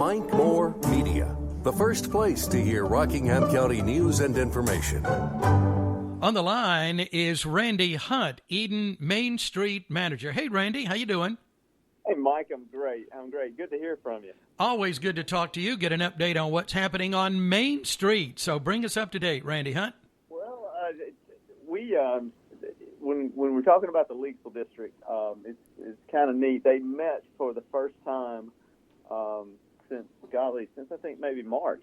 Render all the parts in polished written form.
Mike Moore Media, the first place to hear Rockingham County news and information. On the line is Randy Hunt, Eden Main Street manager. Hey, Randy, how you doing? Hey, Mike, I'm great. Good to hear from you. Always good to talk to you, get an update on what's happening on Main Street. So bring us up to date, Randy Hunt. Well, when we're talking about the Leakesville district, it's kind of neat. They met for the first time since I think maybe March,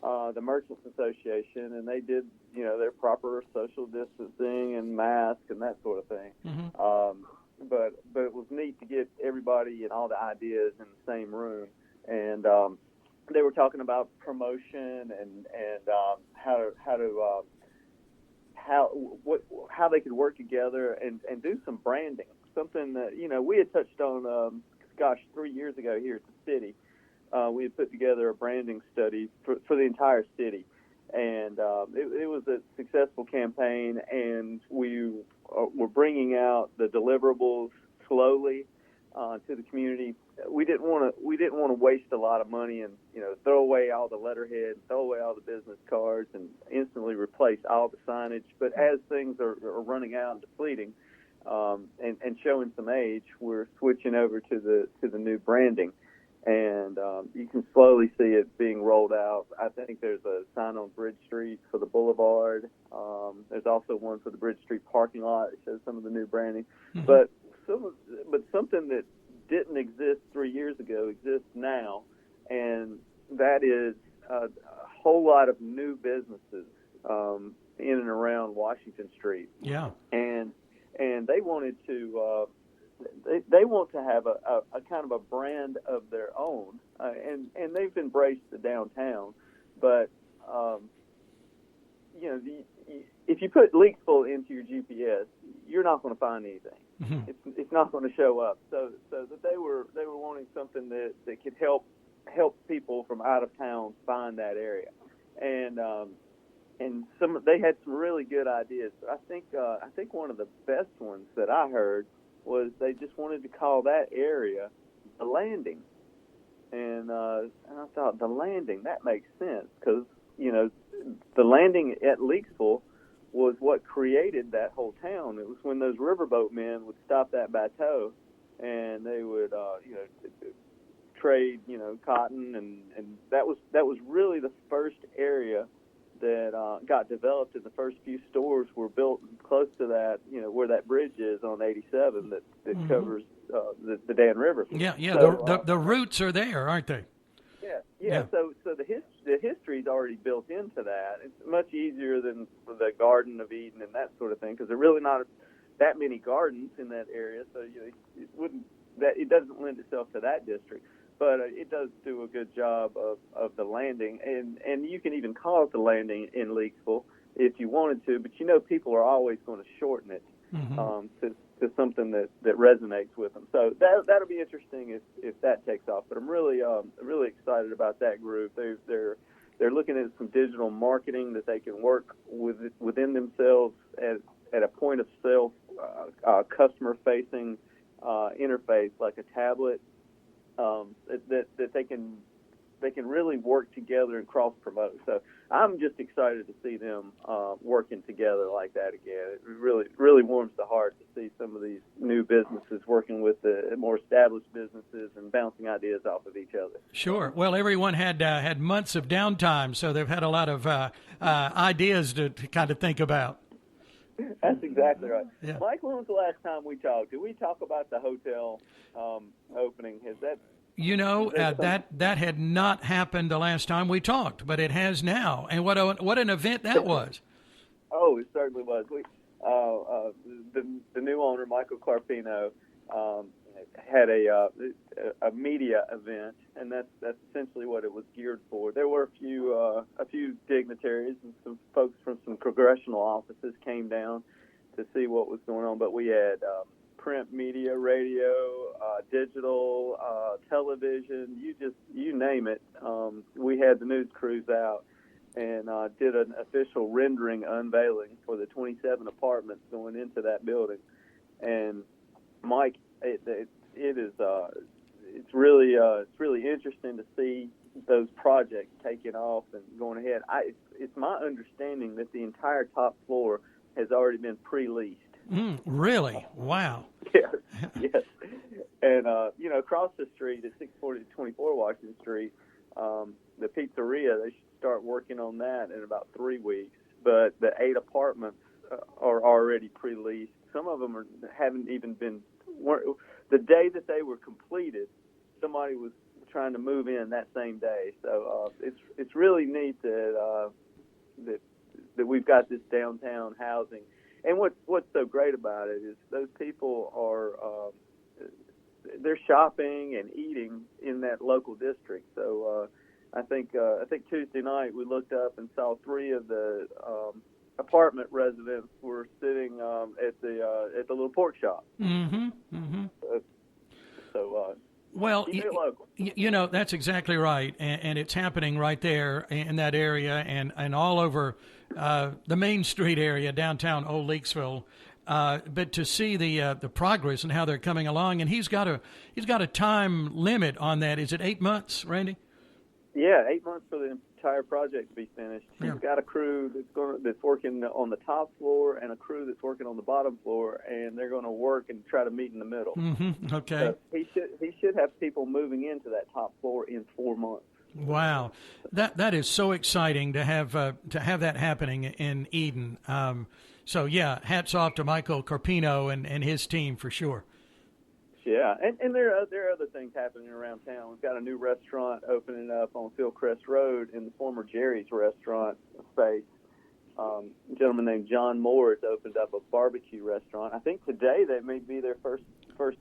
the Merchants Association, and they did their proper social distancing and masks and that sort of thing. Mm-hmm. But it was neat to get everybody and all the ideas in the same room, and they were talking about promotion and how they could work together and do some branding, something that we had touched on 3 years ago here at the city. We had put together a branding study for the entire city, and it was a successful campaign, and we were bringing out the deliverables slowly to the community. We didn't want to waste a lot of money and throw away all the letterhead, throw away all the business cards, and instantly replace all the signage. But as things are running out and depleting, and showing some age, we're switching over to the new branding. And you can slowly see it being rolled out. I think there's a sign on Bridge Street for the Boulevard. There's also one for the Bridge Street parking lot that shows some of the new branding. Mm-hmm. But something that didn't exist 3 years ago exists now, and that is a whole lot of new businesses in and around Washington Street. Yeah. And they wanted to. They want to have a kind of a brand of their own, and they've embraced the downtown. But if you put Leakesville into your GPS, you're not going to find anything. Mm-hmm. It's not going to show up. So that they were wanting something that could help people from out of town find that area, and they had some really good ideas. I think one of the best ones that I heard was they just wanted to call that area the Landing, and I thought the Landing, that makes sense, because the Landing at Leakesville was what created that whole town. It was when those riverboat men would stop that bateau, and they would trade cotton, and that was really the first area that got developed, and the first few stores were built close to that, where that bridge is on 87 that mm-hmm. covers the Dan River. Yeah. So, the roots are there, aren't they? Yeah. So the history's already built into that. It's much easier than the Garden of Eden and that sort of thing, because there are really not that many gardens in that area. So it doesn't lend itself to that district. But it does do a good job of the Landing, and you can even call it the Landing in Leakesville if you wanted to, but people are always going to shorten it mm-hmm. To something that resonates with them. So that'll be interesting if that takes off. But I'm really excited about that group. They're looking at some digital marketing that they can work within themselves at a point of sale, customer facing interface like a tablet. That they can really work together and cross promote. So I'm just excited to see them working together like that again. It really warms the heart to see some of these new businesses working with the more established businesses and bouncing ideas off of each other. Sure. Well, everyone had months of downtime, so they've had a lot of ideas to kind of think about. That's exactly right. Yeah. Mike, when was the last time we talked? Did we talk about the hotel opening? Has that? That had not happened the last time we talked, but it has now. And what an event that was! Oh, it certainly was. The new owner, Michael Carpino, had a media event, and that's essentially what it was geared for. There were a few dignitaries and some folks from some congressional offices came down to see what was going on, but we had print media, radio, digital, television, you name it. We had the news crews out and did an official rendering unveiling for the 27 apartments going into that building. And Mike, it is it's really interesting to see those projects taking off and going ahead. It's my understanding that the entire top floor has already been pre-leased. Really? Wow. Yes, yes. And across the street at 640 to 24 Washington Street, the pizzeria, they should start working on that in about 3 weeks. But the 8 apartments are already pre-leased. Some of them haven't even been. The day that they were completed, somebody was trying to move in that same day. So it's really neat that we've got this downtown housing. And what's so great about it is those people are they're shopping and eating in that local district. So I think Tuesday night we looked up and saw 3 of the apartment residents were sitting at the little pork shop. Mm-hmm. Mm-hmm. Well, that's exactly right, and it's happening right there in that area and all over the Main Street area, downtown Old Leakesville. But to see the progress and how they're coming along, and he's got a time limit on that. Is it 8 months, Randy? Yeah, 8 months for the entire project to be finished. Yeah. He's got a crew that's working on the top floor and a crew that's working on the bottom floor, and they're going to work and try to meet in the middle. Mm-hmm. Okay. So he should have people moving into that top floor in 4 months. Wow, that is so exciting to have that happening in Eden. So yeah, hats off to Michael Carpino and his team for sure. Yeah, and there are other things happening around town. We've got a new restaurant opening up on Fieldcrest Road in the former Jerry's restaurant space. A gentleman named John Moore has opened up a barbecue restaurant. I think today that may be their first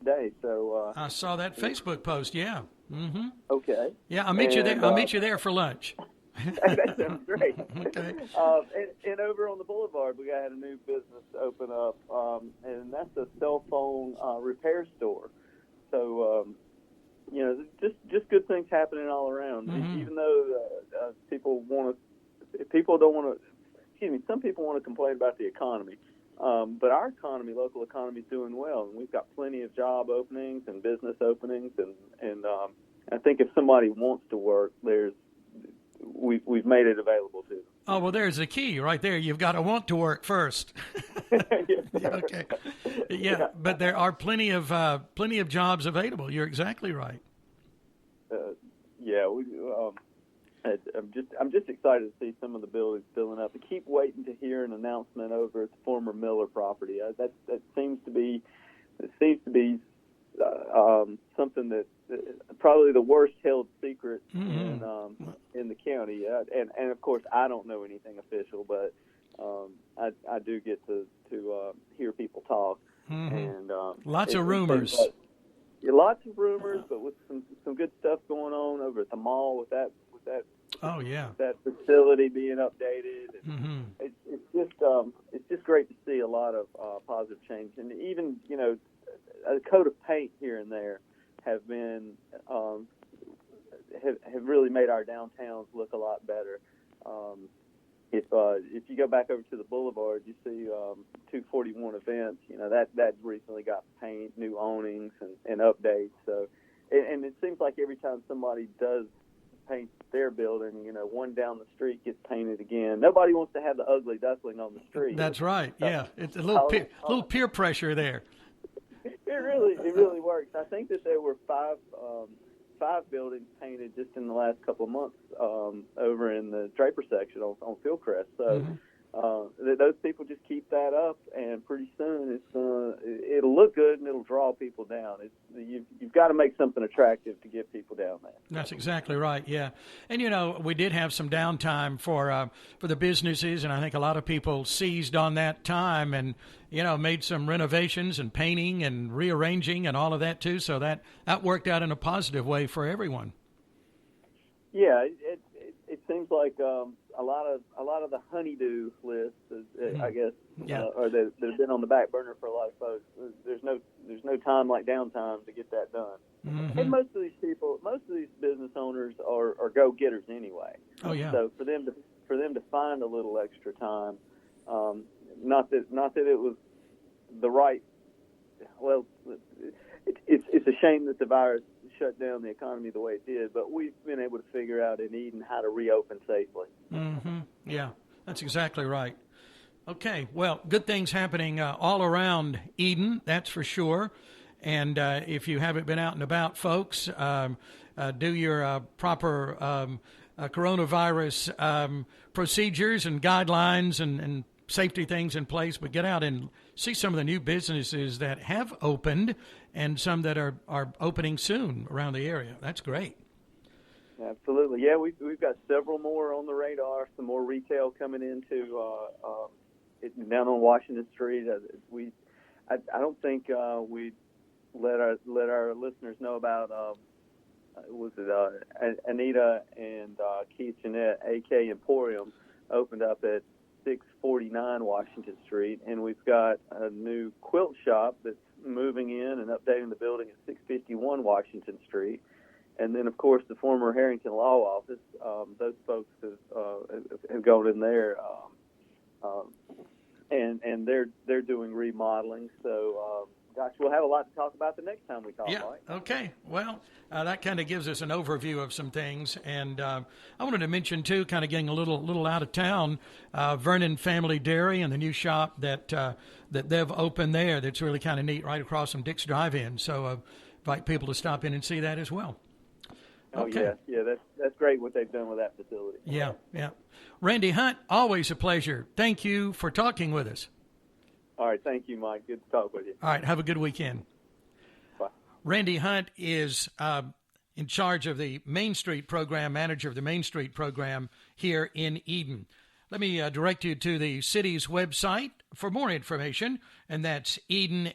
day. So I saw that Facebook post. Yeah. Mm-hmm. Okay. Yeah, I'll meet you there. I'll meet you there for lunch. That sounds great. Okay. And over on the boulevard, we got a new business open up, and that's a cell phone repair store. So, just good things happening all around. Mm-hmm. Even though some people want to complain about the economy, but our economy, local economy, is doing well, and we've got plenty of job openings and business openings, and I think if somebody wants to work, we've made it available to them. Oh, well, there's the key right there. You've got to want to work first. Okay. Yeah, but there are plenty of jobs available. You're exactly right. I'm just excited to see some of the buildings filling up. I keep waiting to hear an announcement over at the former Miller property. That seems to be something that probably the worst held secret in the county. And of course, I don't know anything official, but I do get to hear people talk. Mm-hmm. And lots of rumors. Lots of rumors, but with some good stuff going on over at the mall with that. Oh yeah. That facility being updated. Mm-hmm. It's just great to see a lot of positive change, and even a coat of paint here and there have been have really made our downtowns look a lot better. If you go back over to the boulevard, you see 241 events. That recently got paint, new awnings, and updates. So, and it seems like every time somebody does paint their building, one down the street gets painted again. Nobody wants to have the ugly duckling on the street. That's right. Yeah, it's a little peer pressure there. It really works. I think that there were five buildings painted just in the last couple of months over in the Draper section on Fieldcrest. So those people just keep that up, and pretty soon it'll look good and it'll draw people down. You've got to make something attractive to get people down there. That's exactly right. Yeah, and we did have some downtime for the businesses, and I think a lot of people seized on that time and made some renovations and painting and rearranging and all of that too. So that worked out in a positive way for everyone. Yeah, it seems like a lot of the honeydew lists, I guess, or that have been on the back burner for a lot of folks. There's no time like downtime to get that done. Mm-hmm. And most of these business owners are go-getters anyway. Oh yeah. So for them to find a little extra time, not that it was the right. Well, it's a shame that the virus shut down the economy the way it did, but we've been able to figure out in Eden how to reopen safely. Mm-hmm. Yeah, that's exactly right. Okay, well, good things happening all around Eden, that's for sure. And if you haven't been out and about, folks, do your proper coronavirus procedures and guidelines and safety things in place, but get out and see some of the new businesses that have opened and some that are opening soon around the area. That's great. Absolutely. Yeah, we've got several more on the radar, some more retail coming into down on Washington Street. I don't think we let our listeners know about Anita and Keith Jeanette, AK Emporium, opened up at 649 Washington Street, and we've got a new quilt shop that's moving in and updating the building at 651 Washington Street. And then, of course, the former Harrington Law Office, those folks have gone in there, and they're doing remodeling. So, gosh, we'll have a lot to talk about the next time we talk, yeah. Mike. Okay. Well, that kind of gives us an overview of some things. And I wanted to mention, too, kind of getting a little out of town, Vernon Family Dairy and the new shop that they've opened there that's really kind of neat right across from Dick's Drive-In. So invite people to stop in and see that as well. Oh, okay. Yeah, that's great what they've done with that facility. Yeah. Randy Hunt, always a pleasure. Thank you for talking with us. All right, thank you, Mike. Good to talk with you. All right, have a good weekend. Bye. Randy Hunt is in charge of the Main Street program, manager of the Main Street program here in Eden. Let me direct you to the city's website for more information, and that's edennc.us.